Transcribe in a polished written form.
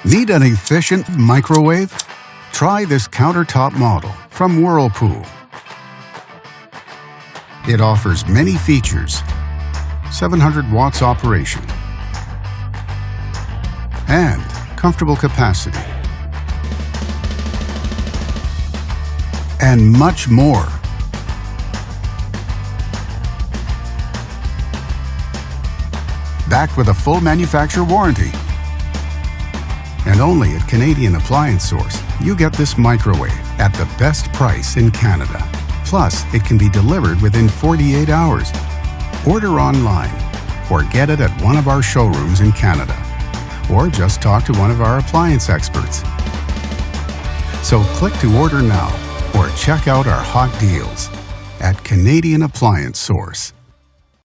Need an efficient microwave? Try this countertop model from Whirlpool. It offers many features, 700 watts operation, and comfortable capacity, and much more. Backed with a full manufacturer warranty. And only at Canadian Appliance Source, you get this microwave at the best price in Canada. Plus, it can be delivered within 48 hours. Order online or get it at one of our showrooms in Canada. Or just talk to one of our appliance experts. So click to order now or check out our hot deals at Canadian Appliance Source.